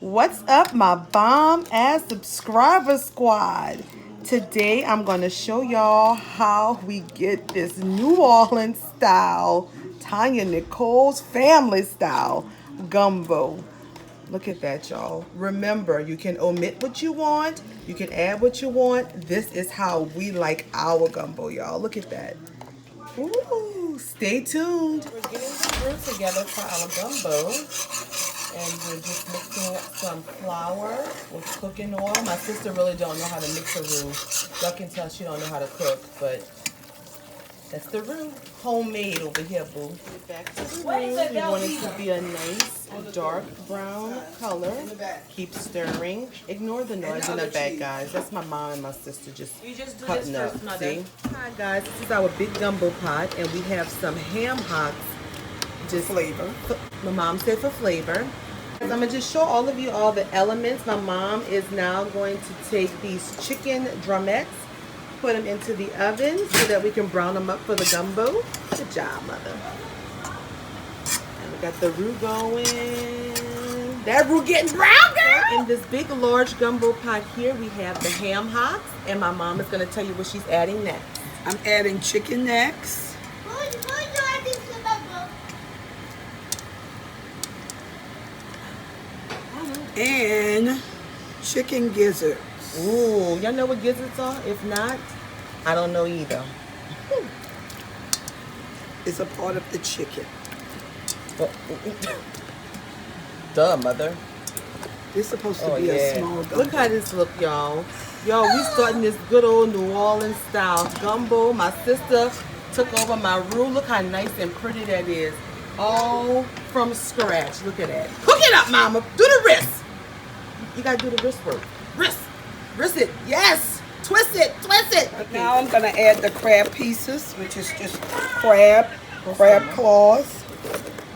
What's up, my bomb ass subscriber squad? Today I'm going to show y'all how we get this New Orleans style, TonyaNicole's family style gumbo. Look at that, y'all. Remember, you can omit what you want, you can add what you want. This is how we like our gumbo, y'all. Look at that. Ooh, stay tuned. We're getting the roux together for our gumbo. And we're just mixing some flour with cooking oil. My sister really don't know how to mix a roux. Y'all can tell she don't know how to cook, but that's the roux. Homemade over here, boo. Back to the roux. We want it to be a nice dark brown color. Keep stirring. Ignore the noise in the back, guys. That's my mom and my sister just cutting up. See? Hi, guys. This is our big gumbo pot, and we have some ham hocks. Just flavor. My mom said for flavor. I'm going to just show all of you all the elements. My mom is now going to take these chicken drumettes, put them into the oven so that we can brown them up for the gumbo. Good job, mother. And we got the roux going. That roux getting brown, girl! In this big, large gumbo pot here, we have the ham hocks, and my mom is going to tell you what she's adding next. I'm adding chicken necks. And chicken gizzards. Ooh, y'all know what gizzards are? If not, I don't know either. It's a part of the chicken. Duh, mother. It's supposed to be a small gumbo. Look how this look, y'all. Y'all, we starting this good old New Orleans style gumbo. My sister took over my roux. Look how nice and pretty that is. All from scratch. Look at that. Cook it up, mama. Do the wrist. You gotta do the wrist work. Wrist. Wrist it. Yes. Twist it. Twist it. Okay. Now I'm gonna add the crab pieces, which is just crab claws.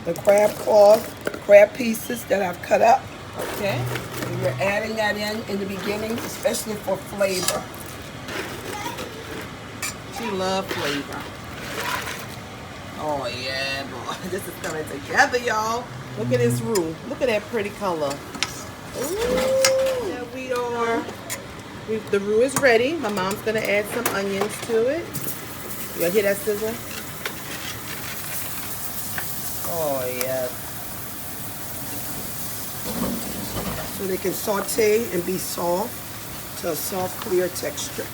The crab pieces that I've cut up. Okay. And we're adding that in the beginning, especially for flavor. She loves flavor. Oh yeah, boy. This is coming together, y'all. Look at this roux. Look at that pretty color. Ooh, there we are. The roux is ready. My mom's gonna add some onions to it. Y'all hear that sizzle? Oh yes. So they can saute and be soft to a soft, clear texture.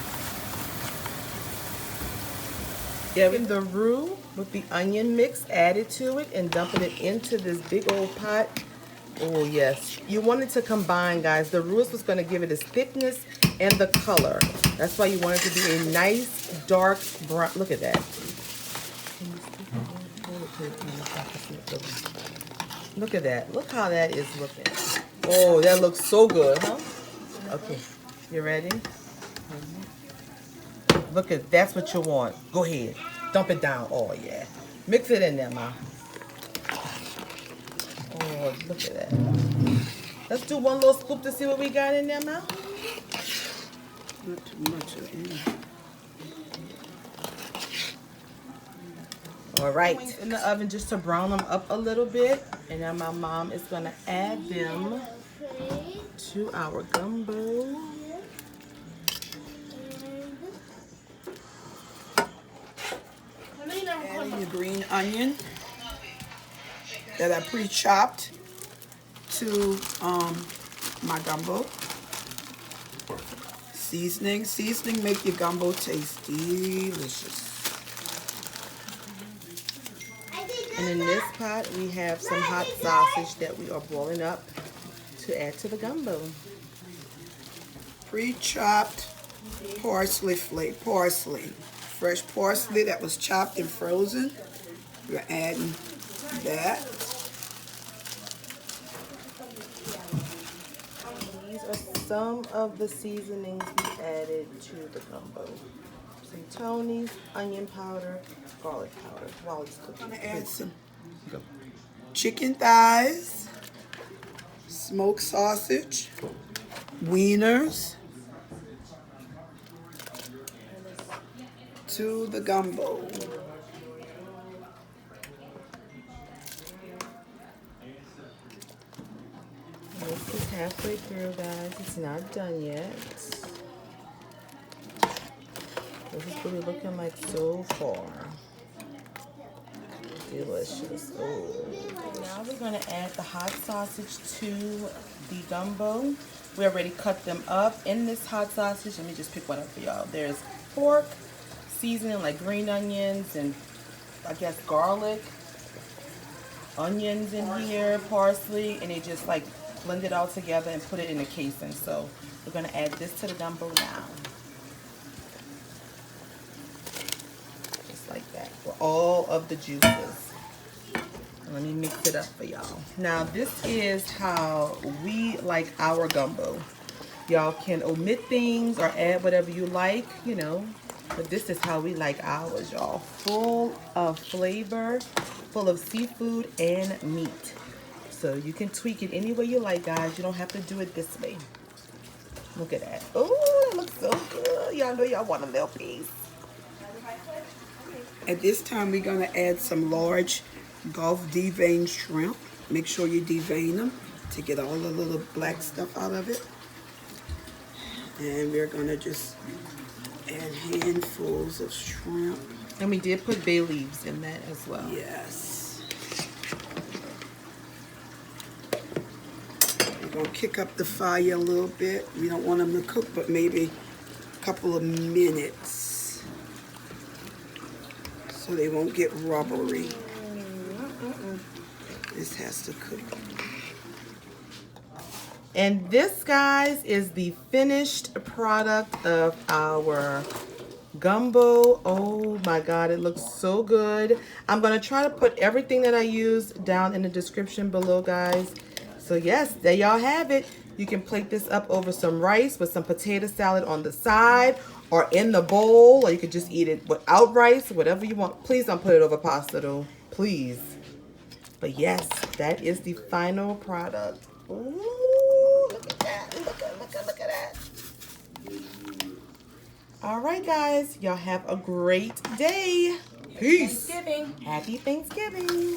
Yeah, with the roux with the onion mix added to it and dumping it into this big old pot. Oh yes, you want it to combine, guys. The roux was going to give it its thickness and the color. That's why you want it to be a nice dark brown. Look at that. Look at that. Look how that is looking. Oh, that looks so good, huh? Okay, you ready? Look at, that's what you want. Go ahead, dump it down. Oh yeah, mix it in there, ma. Oh, look at that. Let's do one little scoop to see what we got in there, ma. Not too much of it. All right, in the oven just to brown them up a little bit, and now my mom is gonna add them to our gumbo. Adding the green onion that I pre-chopped to my gumbo. Seasoning make your gumbo taste delicious. And in this pot, we have some hot sausage that we are boiling up to add to the gumbo. Pre-chopped parsley, fresh parsley that was chopped and frozen. We're adding that. These are some of the seasonings we added to the gumbo. Some Tony's, onion powder, garlic powder while it's cooking. I'm gonna add some chicken thighs, smoked sausage, wieners to the gumbo. This is halfway through, guys. It's not done yet. This is what it's looking like so far. Delicious. Oh. Now we're going to add the hot sausage to the gumbo. We already cut them up in this hot sausage. Let me just pick one up for y'all. There's pork, seasoning like green onions and I guess garlic, onions in here, parsley, and they just like blend it all together and put it in a casing. So we're going to add this to the gumbo now. Just like that for all of the juices. Let me mix it up for y'all. Now this is how we like our gumbo. Y'all can omit things or add whatever you like, you know, but this is how we like ours, y'all. Full of flavor, full of seafood and meat. So you can tweak it any way you like, guys. You don't have to do it this way. Look at that. Oh, that looks so good. Y'all know y'all want a little piece. At this time, we're going to add some large Gulf deveined shrimp. Make sure you devein them to get all the little black stuff out of it. And we're going to just add handfuls of shrimp. And we did put bay leaves in that as well. Yes. We're going to kick up the fire a little bit. We don't want them to cook, but maybe a couple of minutes so they won't get rubbery. This has to cook. And this, guys, is the finished product of our gumbo. Oh my God, it looks so good. I'm gonna try to put everything that I used down in the description below, guys. So yes, there y'all have it. You can plate this up over some rice with some potato salad on the side or in the bowl, or you could just eat it without rice, whatever you want. Please don't put it over pasta though, please. But yes, that is the final product. Ooh, look at that. Look at that. All right, guys. Y'all have a great day. Peace. Thanksgiving. Happy Thanksgiving.